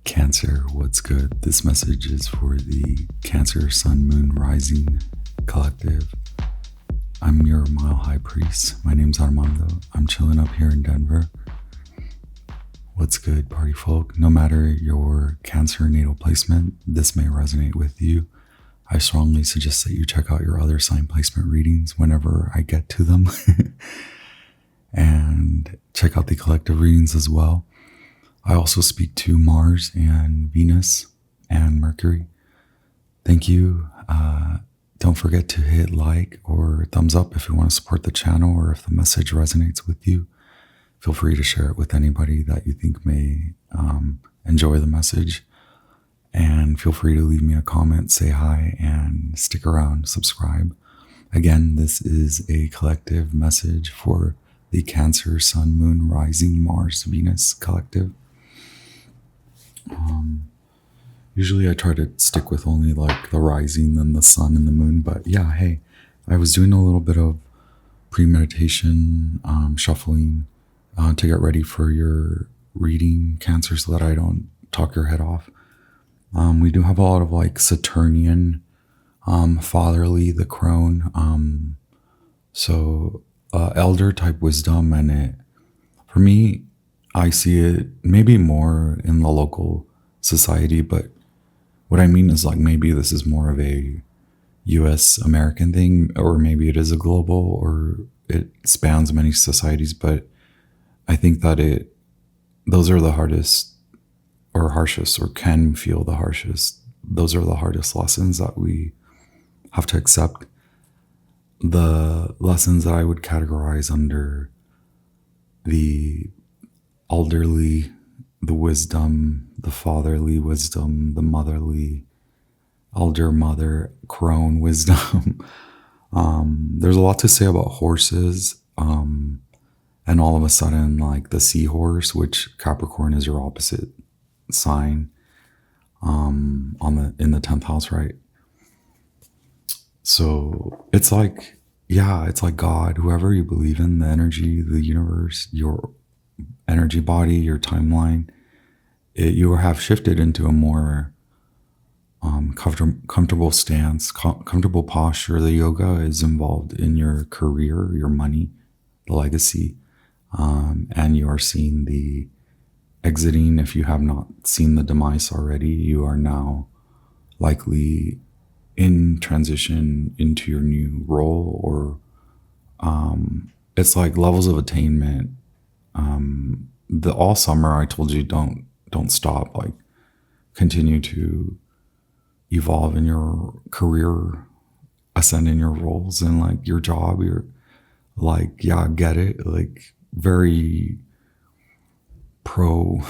Cancer, what's good? This message is for the Cancer Sun Moon Rising Collective. I'm your Mile High Priest. My name's Armando. I'm chilling up here in Denver. What's good, party folk? No matter your Cancer natal placement, this may resonate with you. I strongly suggest that you check out your other sign placement readings whenever I get to them. And check out the collective readings as well. I also speak to Mars and Venus and Mercury. Thank you. Don't forget to hit like or thumbs up if you want to support the channel or if the message resonates with you. Feel free to share it with anybody that you think may enjoy the message. And feel free to leave me a comment, say hi, and stick around, subscribe. Again, this is a collective message for the Cancer, Sun, Moon, Rising, Mars, Venus collective. Usually I try to stick with only like the rising, then the sun and the moon. But yeah, hey, I was doing a little bit of pre-meditation, shuffling to get ready for your reading, Cancer, so that I don't talk your head off. We do have a lot of like Saturnian, fatherly, the crone. So elder type wisdom, and it, for me, I see it maybe more in the local society, but what I mean is like maybe this is more of a US American thing, or maybe it is a global, or it spans many societies, but I think that those are the hardest or harshest, or can feel the harshest. Those are the hardest lessons that we have to accept. The lessons that I would categorize under the elderly, the wisdom, the fatherly wisdom, the motherly, elder mother, crone wisdom. There's a lot to say about horses. And all of a sudden, like the seahorse, which Capricorn is your opposite sign, in the 10th house, right? So it's like, yeah, it's like God, whoever you believe in, the energy, the universe, your energy body, your timeline, you have shifted into a more comfortable stance, comfortable posture. The yoga is involved in your career, your money, the legacy, and you are seeing the exiting. If you have not seen the demise already, you are now likely in transition into your new role, or it's like levels of attainment. All summer I told you don't stop, like continue to evolve in your career, ascend in your roles, and like your job, you're like, yeah, get it, like very pro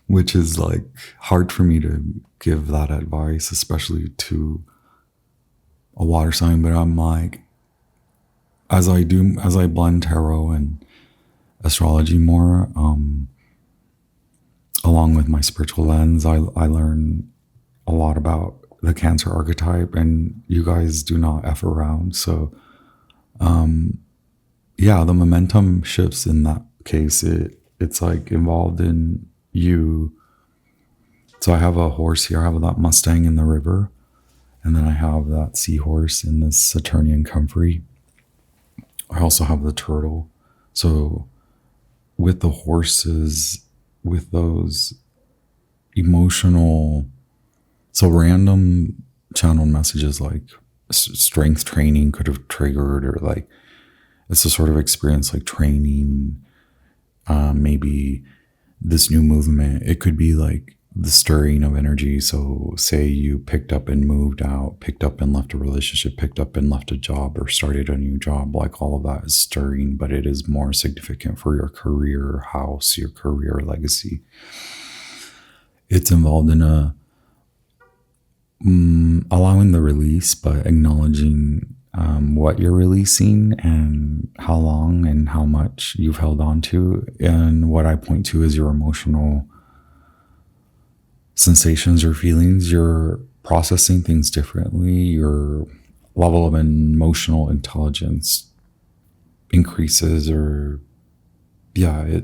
which is like hard for me to give that advice, especially to a water sign. But I'm like, as I blend tarot and astrology more, along with my spiritual lens, I learn a lot about the Cancer archetype, and you guys do not F around. So, yeah, the momentum shifts in that case. It's like involved in you. So I have a horse here. I have that Mustang in the river, and then I have that seahorse in this Saturnian comfrey. I also have the turtle. So with the horses, with those emotional, so random channeled messages like strength training could have triggered, or like it's a sort of experience like training, maybe this new movement. It could be like the stirring of energy. So say you picked up and moved out, picked up and left a relationship, picked up and left a job, or started a new job. Like all of that is stirring, but it is more significant for your career house, your career legacy. It's involved in allowing the release, but acknowledging what you're releasing and how long and how much you've held on to. And what I point to is your emotional sensations or feelings. You're processing things differently. Your level of emotional intelligence increases, or yeah,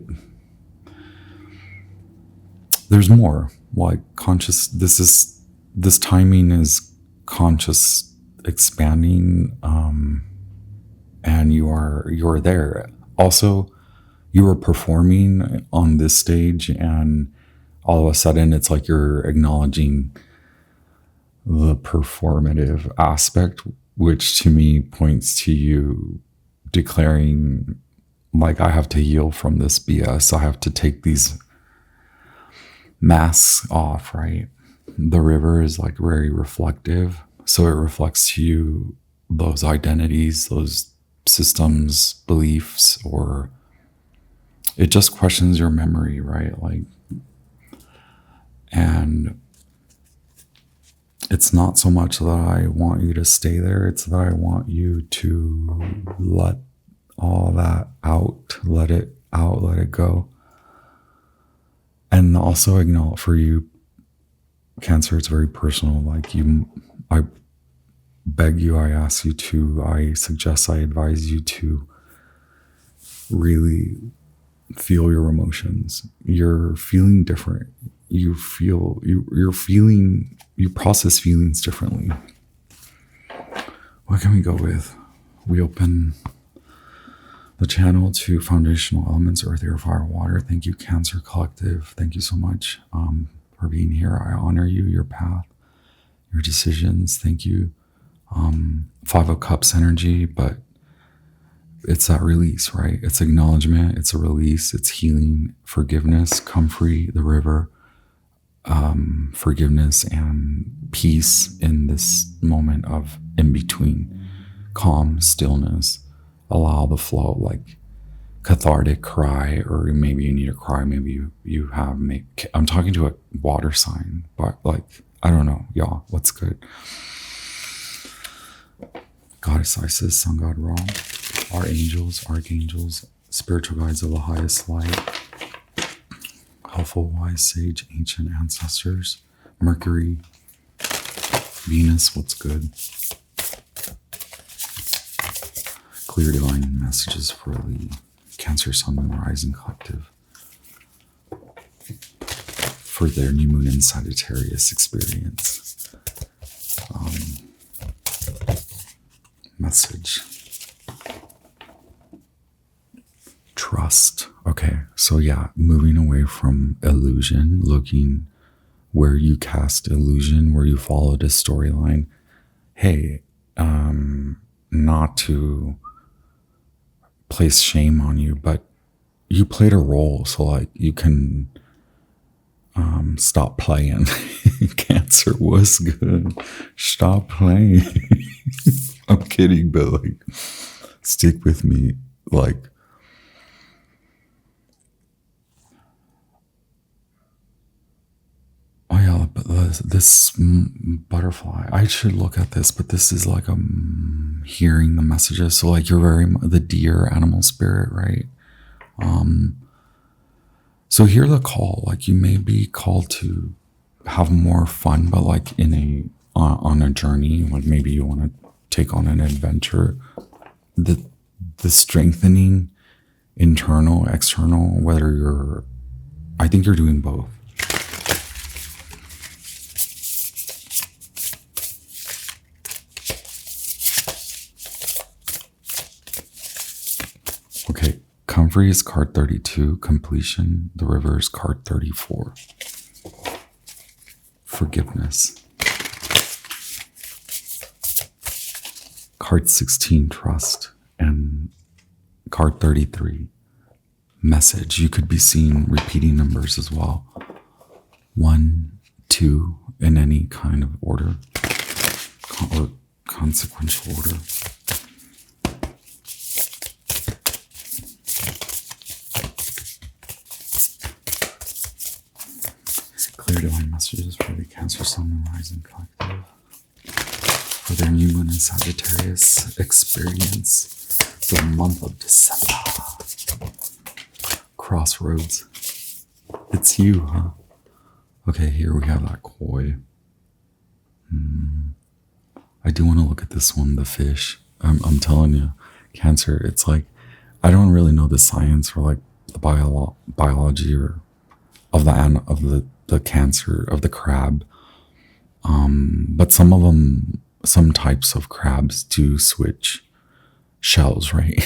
there's more. Like conscious, this timing is conscious expanding, and you're there. Also, you are performing on this stage, and all of a sudden it's like you're acknowledging the performative aspect, which to me points to you declaring, like, I have to heal from this BS. I have to take these masks off, right? The river is like very reflective. So it reflects to you those identities, those systems, beliefs, or it just questions your memory, right? Like, and it's not so much that I want you to stay there, it's that I want you to let all that out, let it out, let it go. And also acknowledge for you, Cancer, it's very personal. Like I beg you, I ask you to, I suggest, I advise you to really feel your emotions. You're feeling different. You process feelings differently. What can we go with? We open the channel to foundational elements, earth, air, fire, water. Thank you, Cancer Collective. Thank you so much for being here. I honor you, your path, your decisions. Thank you. Five of Cups energy, but it's that release, right? It's acknowledgement, it's a release, it's healing, forgiveness, come free, the river, forgiveness and peace in this moment of in between, calm, stillness, allow the flow, like cathartic cry, or maybe you need to cry, maybe you have, I'm talking to a water sign, but like, I don't know, y'all, what's good? Goddess Isis, Sun God Ra, our angels, archangels, spiritual guides of the highest light, helpful, wise, sage, ancient ancestors, Mercury, Venus, what's good? Clear divine messages for the Cancer, Sun, and Rising Collective for their new moon in Sagittarius experience. Message. Trust. Okay, so yeah, moving away from illusion, looking where you cast illusion, where you followed a storyline. Hey, not to place shame on you, but you played a role, so like you can stop playing. Cancer was good. Stop playing. I'm kidding, but like, stick with me. Like, oh yeah, but this butterfly, I should look at this, but this is like hearing the messages. So like you're the deer animal spirit, right? So hear the call. Like you may be called to have more fun, but like on a journey, like maybe you want to take on an adventure. The strengthening, internal, external, I think you're doing both. Okay, Comfrey is card 32, completion. The river is card 34. Forgiveness. Card 16, trust. And card 33, message. You could be seeing repeating numbers as well. 1, 2, in any kind of order or consequential order. Clear divine messages for the Cancer, Sun, and Rising Collective for their new moon in Sagittarius experience the month of December. Crossroads. It's you, huh? Okay, here we have that koi. I do want to look at this one, the fish. I'm telling you, Cancer, it's like, I don't really know the science or like the biology or of the cancer of the crab. But some types of crabs do switch shells, right?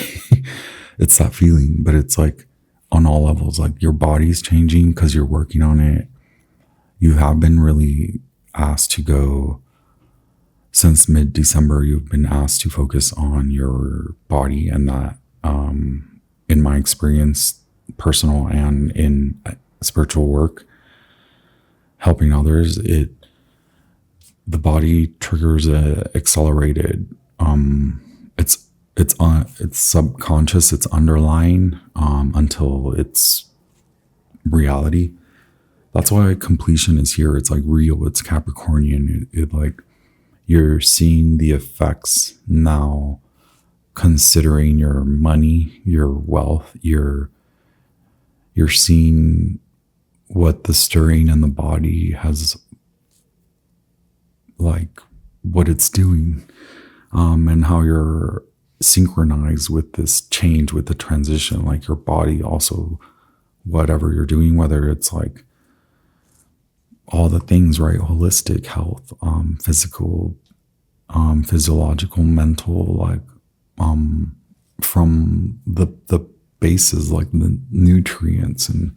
It's that feeling, but it's like on all levels, like your body's changing because you're working on it. You have been really asked to go since mid-December. You've been asked to focus on your body, and that, in my experience, personal and in spiritual work, helping others, the body triggers a accelerated. It's subconscious. It's underlying until it's reality. That's why completion is here. It's like real. It's Capricornian. It like you're seeing the effects now, considering your money, your wealth. You're seeing what the stirring in the body has, like what it's doing, and how you're synchronized with this change, with the transition. Like your body also, whatever you're doing, whether it's like all the things, right? Holistic health, physical, physiological, mental, like from the bases, like the nutrients. And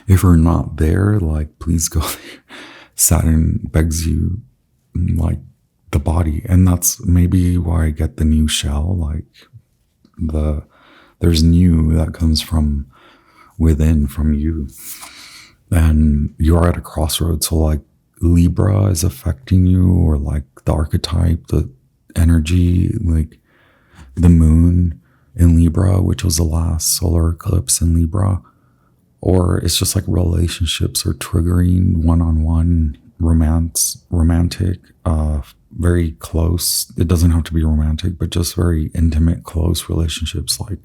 if you're not there, like please go there. Saturn begs you, like the body. And that's maybe why I get the new shell. Like there's new that comes from within, from you, and you're at a crossroads. So like Libra is affecting you, or like the archetype, the energy, like the moon in Libra, which was the last solar eclipse in Libra. Or it's just like relationships are triggering, one-on-one romantic, very close. It doesn't have to be romantic, but just very intimate, close relationships, like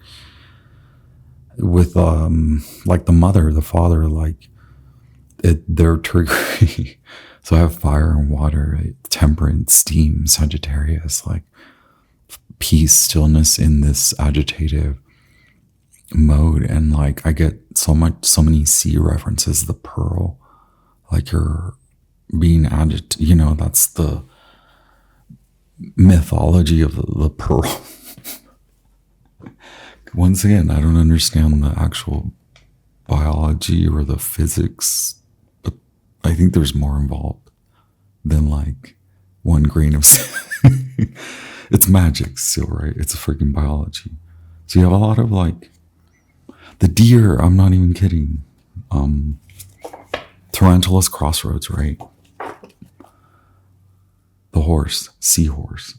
with like the mother, the father, like they're triggering. So I have fire and water, right? Temperance, steam, Sagittarius, like peace, stillness in this agitative mode. And like I get so many sea references. The pearl, like you're being agitated, that's the mythology of the pearl. Once again, I don't understand the actual biology or the physics, but I think there's more involved than like one grain of sand. It's magic still, right? It's a freaking biology. So you have a lot of like the deer, I'm not even kidding. Tarantulas crossroads, right? The horse, seahorse.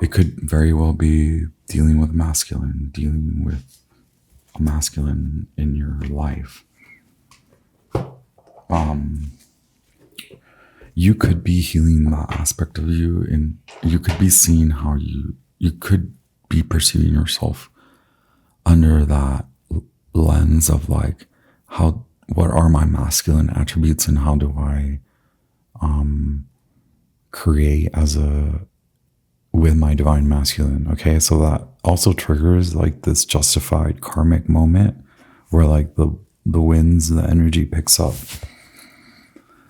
It could very well be dealing with dealing with a masculine in your life. You could be healing that aspect of you, and you could be seeing how you could be perceiving yourself under that lens of like, what are my masculine attributes, and how do I create with my divine masculine. Okay, so that also triggers like this justified karmic moment where like the winds, the energy picks up.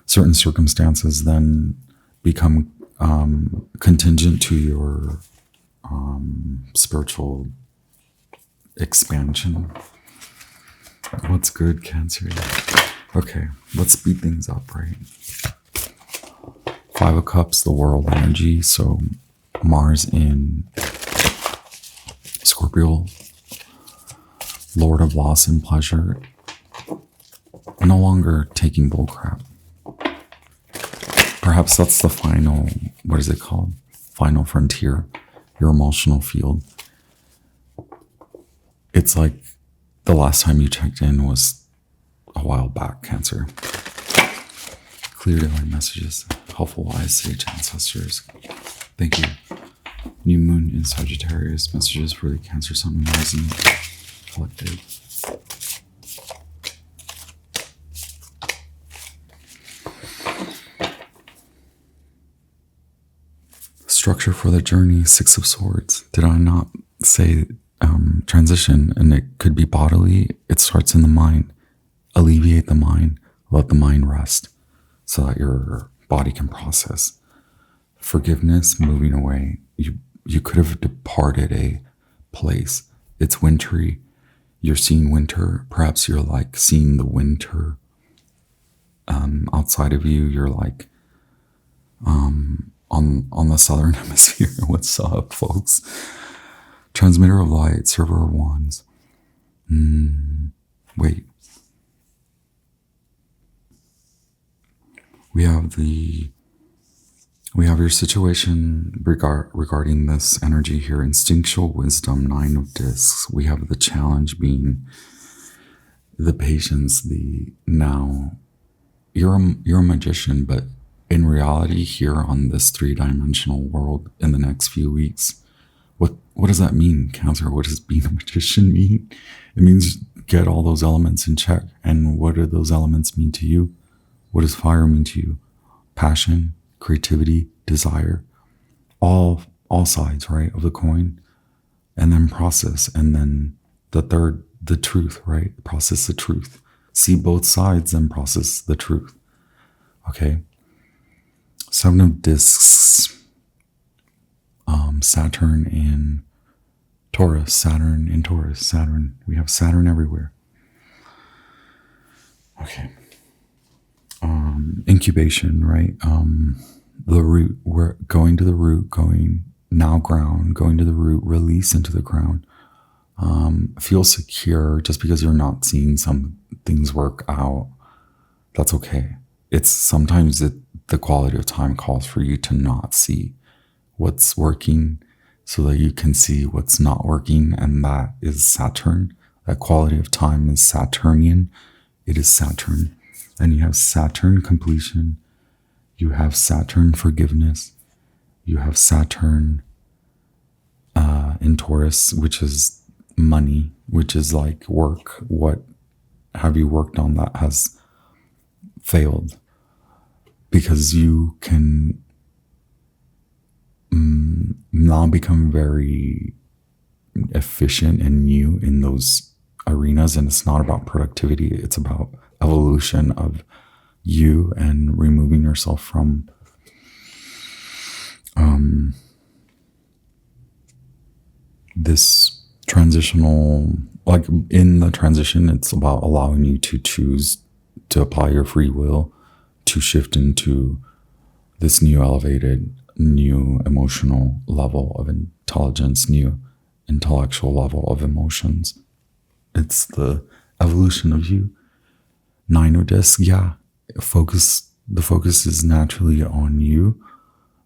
Certain circumstances then become contingent to your spiritual expansion. What's good, Cancer? Okay, let's speed things up, right? 5 of Cups, the world energy. So Mars in Scorpio, Lord of loss and pleasure, no longer taking bullcrap. Perhaps that's the final, what is it called? Final frontier, your emotional field. It's like the last time you checked in was a while back, Cancer. Clear divine messages, helpful, wise, sage ancestors. Thank you. New moon in Sagittarius, messages for the Cancer Sun and Rising collective. Structure for the journey, 6 of Swords. Did I not say transition, and it could be bodily. It starts in the mind. Alleviate the mind, let the mind rest so that your body can process. Forgiveness, moving away. You could have departed a place. It's wintry. You're seeing winter. Perhaps you're like seeing the winter outside of you. You're like on the southern hemisphere. What's up, folks? Transmitter of light, server of wands. Wait. We have your situation regarding this energy here. Instinctual wisdom, 9 of discs. We have the challenge being the patience, the now. You're a magician, but in reality here on this 3-dimensional world in the next few weeks, what does that mean, Cancer? What does being a magician mean? It means get all those elements in check. And what do those elements mean to you? What does fire mean to you? Passion, creativity, desire, all sides, right, of the coin. And then process. And then the third, the truth, right? Process the truth. See both sides and process the truth. Okay. 7 of discs. Saturn in Taurus. Saturn in Taurus. Saturn. We have Saturn everywhere. Okay. Incubation, right? The root, we're going to the root, going to the root, release into the ground. Feel secure. Just because you're not seeing some things work out, that's okay. It's sometimes the quality of time calls for you to not see what's working so that you can see what's not working. And that is Saturn. That quality of time is Saturnian. It is Saturn. And you have Saturn completion. You have Saturn forgiveness. You have Saturn in Taurus, which is money, which is like work. What have you worked on that has failed? Because you can now become very efficient and new in those arenas. And it's not about productivity. It's about evolution of you and removing yourself from this transitional, like in the transition, it's about allowing you to choose to apply your free will to shift into this new elevated, new emotional level of intelligence, new intellectual level of emotions. It's the evolution of you. 9 of discs, yeah. The focus is naturally on you,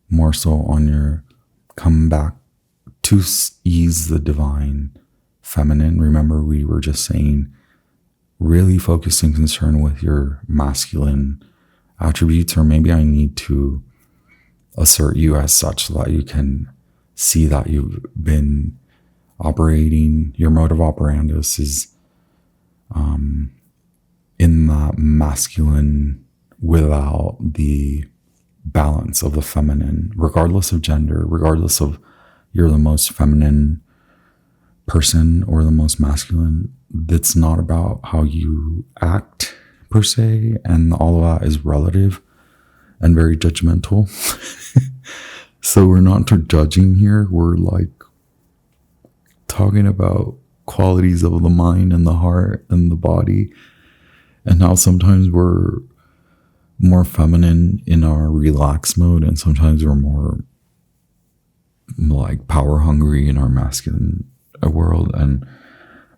more so on your come back to ease the divine feminine. Remember, we were just saying, really focusing concern with your masculine attributes, or maybe I need to assert you as such so that you can see that you've been operating, your mode of operandus is in that masculine without the balance of the feminine, regardless of gender, regardless of you're the most feminine person or the most masculine. It's not about how you act per se, and all of that is relative and very judgmental. So we're not judging here. We're like talking about qualities of the mind and the heart and the body, and how sometimes we're more feminine in our relaxed mode, and sometimes we're more like power hungry in our masculine world. And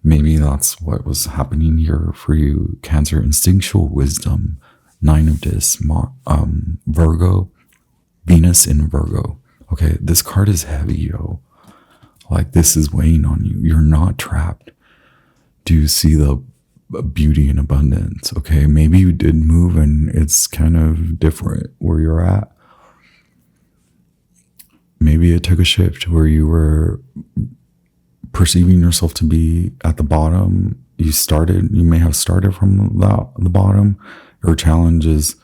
maybe that's what was happening here for you, Cancer. Instinctual wisdom, 9 of discs, Virgo, Venus in Virgo. Okay, this card is heavy, yo. Like, this is weighing on you. You're not trapped. Do you see the beauty and abundance? Okay, maybe you did move and it's kind of different where you're at. Maybe it took a shift where you were perceiving yourself to be at the bottom. You may have started from the bottom. Your challenge is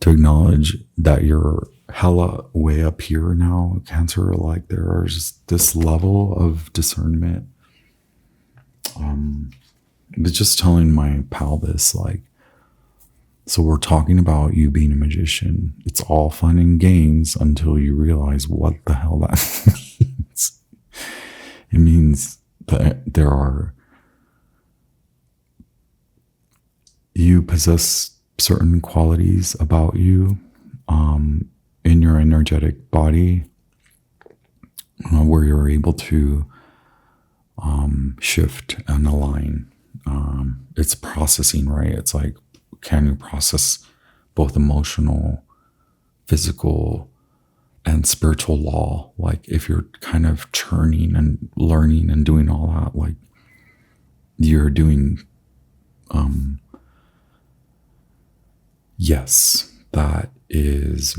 to acknowledge that you're hella way up here now, Cancer. Like there is this level of discernment. But just telling my pal this, like, so we're talking about you being a magician. It's all fun and games until you realize what the hell that means. It means that you possess certain qualities about you in your energetic body where you're able to shift and align. It's processing, right? It's like, can you process both emotional, physical, and spiritual law? Like if you're kind of churning and learning and doing all that, like you're doing, yes, that is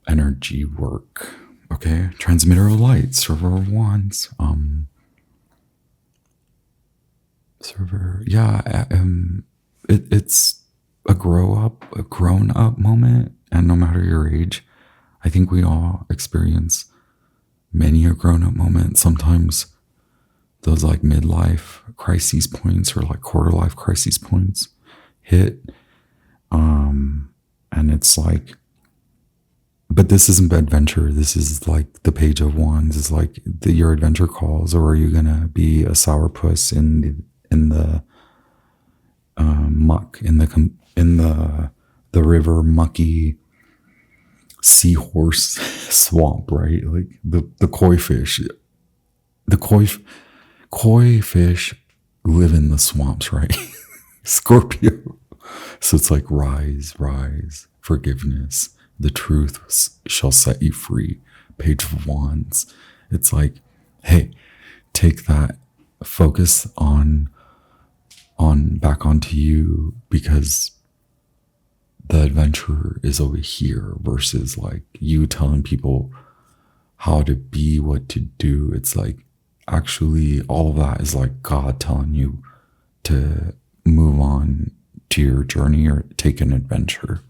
energy work. Okay. Transmitter of light, server of wands, server. Yeah. It's a grown up moment. And no matter your age, I think we all experience many a grown up moment. Sometimes those like midlife crises points or like quarter life crises points hit. And it's like, but this isn't adventure. This is like the Page of Wands is like your adventure calls, or are you gonna be a sourpuss in the muck in the river mucky seahorse swamp, right? Like the koi fish, koi fish live in the swamps, right? Scorpio. So it's like rise, forgiveness. The truth shall set you free. Page of Wands. It's like, hey, take that, focus on back onto you, because the adventure is over here versus like you telling people how to be, what to do. It's like actually all of that is like God telling you to move on to your journey or take an adventure.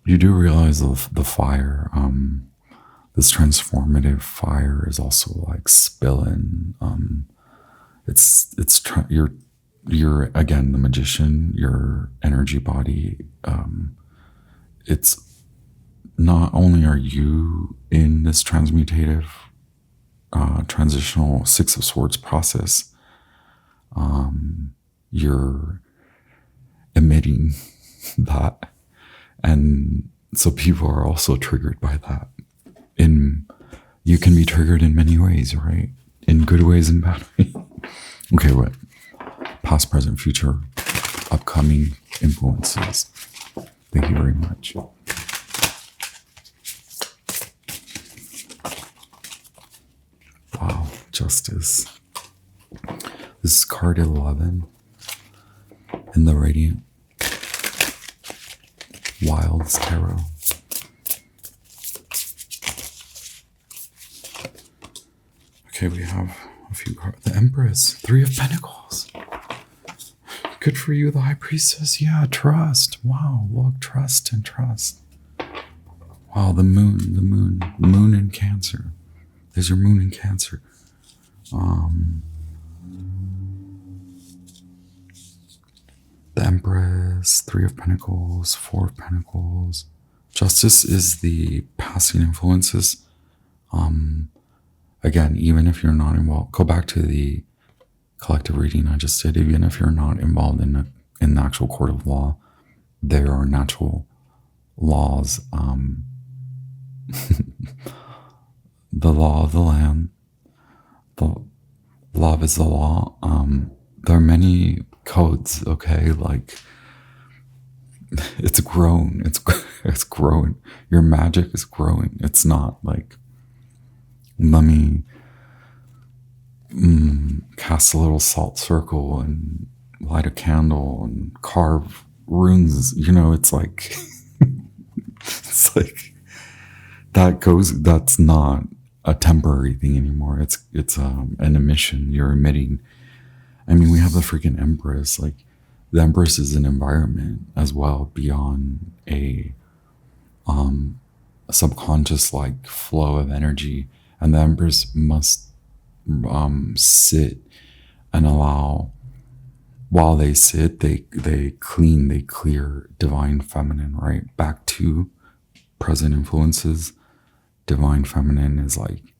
You do realize the fire, this transformative fire is also like spilling. You're again, the magician, your energy body. It's not only are you in this transmutative, transitional Six of Swords process, you're emitting that. And so people are also triggered by that. You can be triggered in many ways, right? In good ways and bad ways. Okay, what? Past, present, future, upcoming influences. Thank you very much. Wow, Justice. This is card 11 in the Radiant Wilds Tarot. Okay, we have a few cards. The Empress, Three of Pentacles. Good for you, the High Priestess. Yeah, trust. Wow, look, trust and trust. Wow, the moon in Cancer. There's your moon in Cancer. The Empress, Three of Pentacles, Four of Pentacles. Justice is the passing influences. Again, even if you're not involved, go back to the collective reading I just did. Even if you're not involved in the actual court of law, there are natural laws. The law of the land. The love is the law. There are many codes. Okay, like it's grown. It's growing. Your magic is growing. It's not like, let me cast a little salt circle and light a candle and carve runes. You know, it's like it's like that's not a temporary thing anymore. It's an emission. You're emitting I mean, we have the freaking Empress. Like, the Empress is an environment as well, beyond a subconscious like flow of energy. And the Empress must sit and allow, while they sit, they clear divine feminine, right? Back to present influences. Divine feminine is like,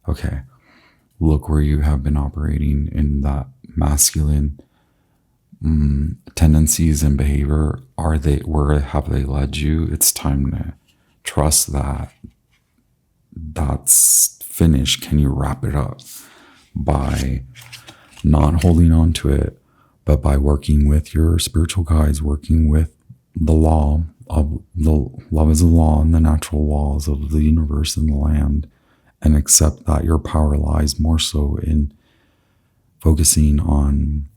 okay, look where you have been operating in that masculine tendencies and behavior. Where have they led you? It's time to trust that that's finished. Can you wrap it up by not holding on to it, but by working with your spiritual guides, working with the law of the love is the law and the natural laws of the universe and the land, and accept that your power lies more so in focusing on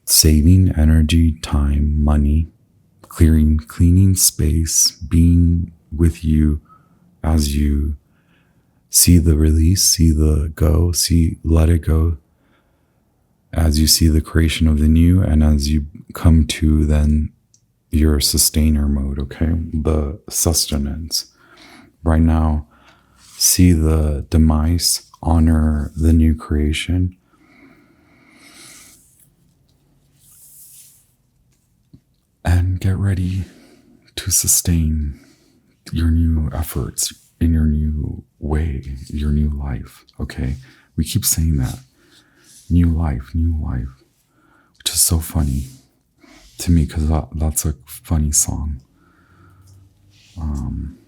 saving energy, time, money, cleaning space, being with you as you see the release, see the go, let it go, as you see the creation of the new, and as you come to then your sustainer mode, okay? The sustenance. Right now, see the demise, honor the new creation. And get ready to sustain your new efforts in your new way, your new life, okay? We keep saying that. New life, which is so funny to me because that's a funny song.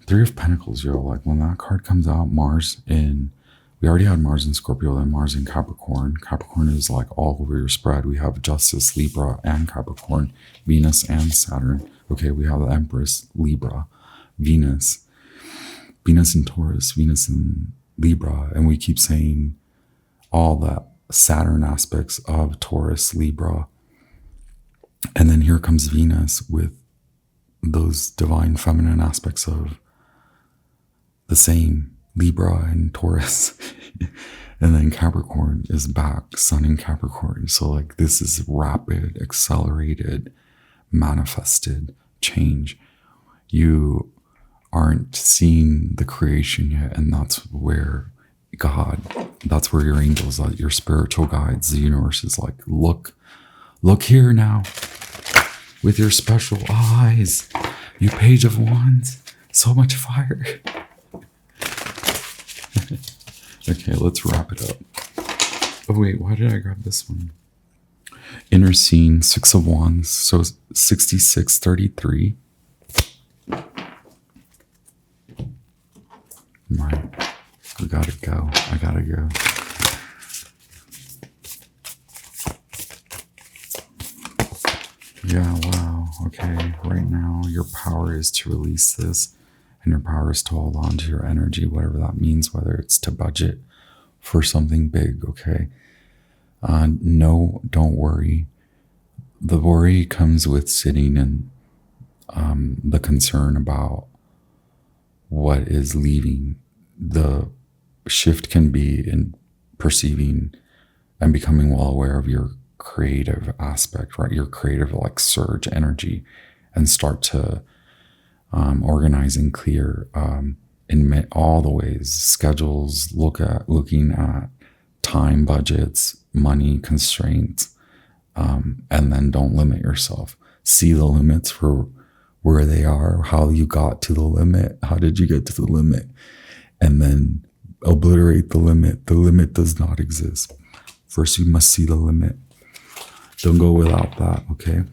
Three of Pentacles, yo, like when that card comes out, we already had Mars in Scorpio, then Mars in Capricorn. Capricorn is like all over your spread. We have Justice, Libra, and Capricorn, Venus and Saturn. Okay, we have the Empress, Libra, Venus in Taurus, Venus in Libra, and we keep saying all the Saturn aspects of Taurus, Libra. And then here comes Venus with those divine feminine aspects of the same Libra and Taurus. And then Capricorn is back, Sun in Capricorn. So like this is rapid, accelerated, manifested change. You aren't seeing the creation yet, and that's where that's where your angels, your spiritual guides, the universe is like, look here now with your special eyes, you Page of Wands, so much fire. Okay, let's wrap it up. Oh wait, why did I grab this one? Inner Scene, 6 of Wands, so 6633. Right, we gotta go. I gotta go. Yeah, wow. Okay, right now your power is to release this, and your power is to hold on to your energy, whatever that means, whether it's to budget for something big, okay? No, don't worry. The worry comes with sitting and the concern about what is leaving. The shift can be in perceiving and becoming well aware of your creative aspect, right? Your creative like surge energy, and start to organize and clear in all the ways, schedules, looking at time, budgets, money constraints, and then don't limit yourself. See the limits for where they are, how you got to the limit, how did you get to the limit, and then obliterate the limit. The limit does not exist. First, you must see the limit. Don't go without that, okay?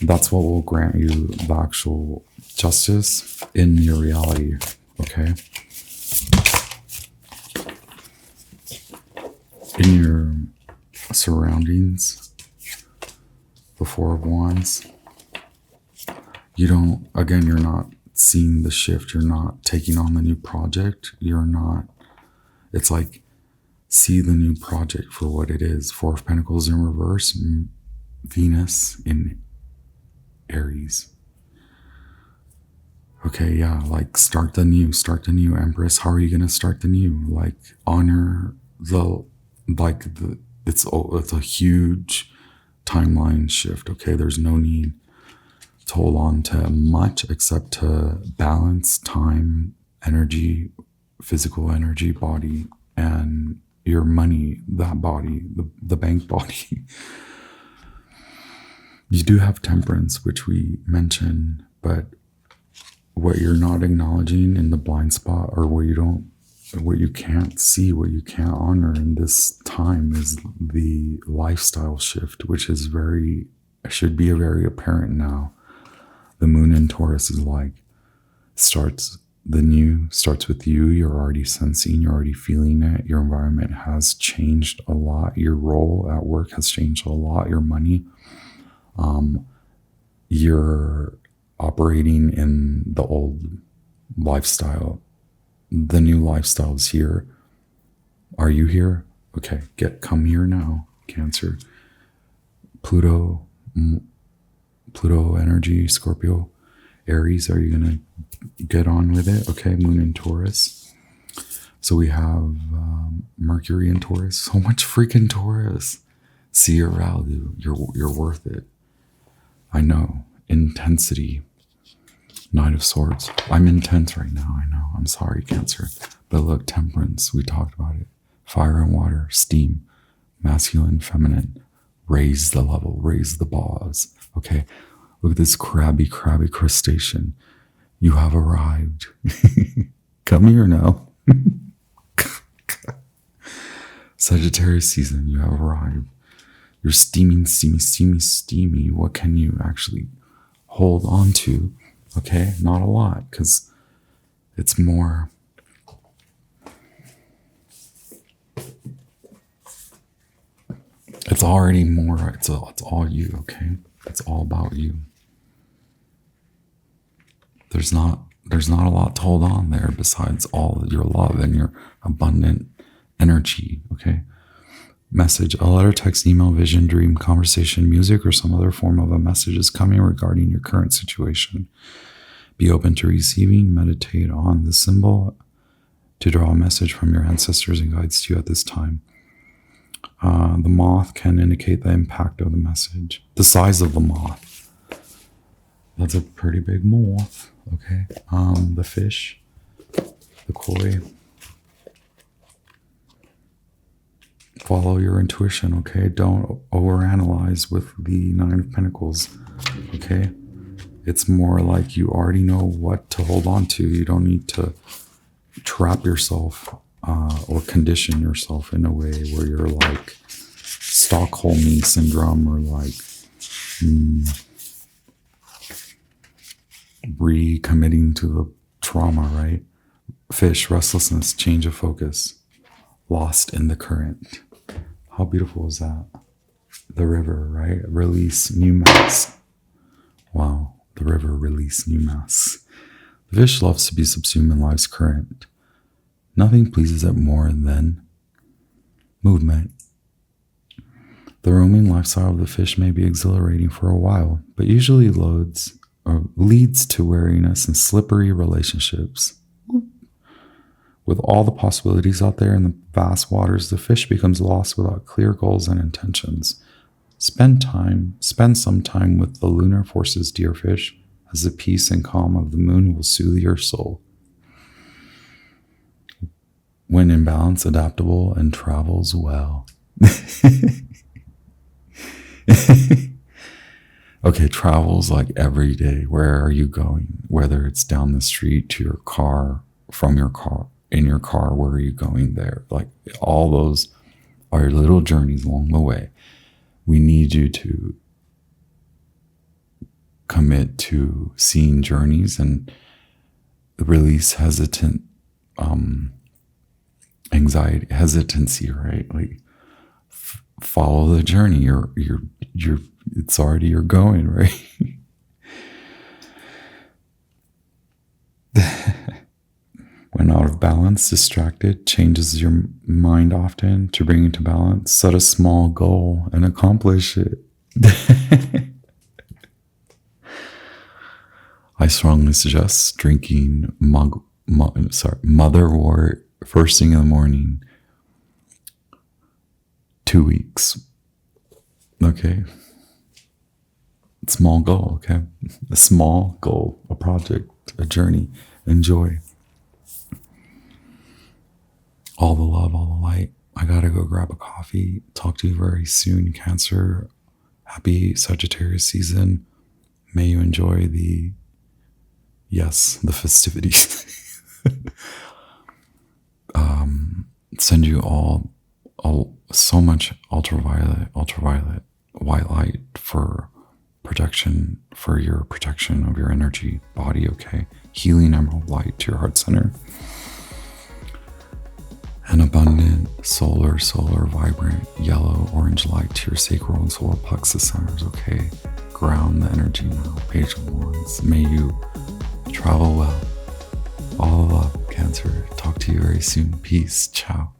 That's what will grant you the actual justice in your reality, okay? In your surroundings, the Four of Wands, you're not seeing the shift. You're not taking on the new project. It's like, see the new project for what it is. Four of Pentacles in reverse, Venus in Aries. Okay, yeah, like start the new Empress. How are you going to start the new? Like honor the it's a huge timeline shift. Okay, there's no need to hold on to much except to balance time, energy, physical energy, body, and your money, that body, the bank body. You do have temperance, which we mentioned, but what you're not acknowledging in the blind spot, or what you can't see, what you can't honor in this time, is the lifestyle shift, which is should be very apparent now. The moon in Taurus is like, starts with you. You're already sensing, you're already feeling it. Your environment has changed a lot. Your role at work has changed a lot. Your money, you're operating in the old lifestyle. The new lifestyle is here. Are you here? Okay, come here now, Cancer. Pluto energy, Scorpio, Aries, are you gonna get on with it? Okay, moon in Taurus. So we have Mercury in Taurus. So much freaking Taurus. See your value. You're worth it. I know. Intensity. Knight of Swords. I'm intense right now. I know. I'm sorry, Cancer. But look, temperance. We talked about it. Fire and water. Steam. Masculine, feminine. Raise the level. Raise the bars. Okay. Look at this crabby crustacean. You have arrived. Come here now. Sagittarius season. You have arrived. You're steamy. What can you actually hold on to? Okay, not a lot, because it's more. It's already more. It's all you. Okay, it's all about you. There's not a lot to hold on there besides all your love and your abundant energy. Okay. Message: a letter, text, email, vision, dream, conversation, music, or some other form of a message is coming regarding your current situation. Be open to receiving. Meditate on the symbol to draw a message from your ancestors and guides to you at this time. The moth can indicate the impact of the message. The size of the moth. That's a pretty big moth. Okay. The fish, the koi. Follow your intuition, okay? Don't overanalyze with the Nine of Pentacles, okay? It's more like you already know what to hold on to. You don't need to trap yourself or condition yourself in a way where you're like Stockholm syndrome, or like recommitting to the trauma, right? Fish, restlessness, change of focus, lost in the current. How beautiful is that? The river, right? Release new mass. Wow, the river, release new mass. The fish loves to be subsumed in life's current. Nothing pleases it more than movement. The roaming lifestyle of the fish may be exhilarating for a while, but usually leads to weariness and slippery relationships. With all the possibilities out there in the vast waters, the fish becomes lost without clear goals and intentions. Spend some time with the lunar forces, dear fish, as the peace and calm of the moon will soothe your soul. When in balance, adaptable, and travels well. Okay, travels like every day. Where are you going? Whether it's down the street to your car, from your car, in your car, where are you going there? Like, all those are little journeys along the way. We need you to commit to seeing journeys and release hesitancy, right? Like, follow the journey. You're going, right? When out of balance, distracted, changes your mind often to bring it to balance. Set a small goal and accomplish it. I strongly suggest drinking motherwort first thing in the morning. 2 weeks. Okay. Small goal, okay? A small goal, a project, a journey. Enjoy. All the love, all the light. I gotta go grab a coffee. Talk to you very soon, Cancer. Happy Sagittarius season. May you enjoy the festivities. Send you all so much ultraviolet, white light for protection, for your protection of your energy body, okay? Healing emerald light to your heart center. An abundant solar, vibrant, yellow, orange light to your sacral and solar plexus centers, okay? Ground the energy now. Page of Wands. May you travel well. All love, Cancer. Talk to you very soon. Peace. Ciao.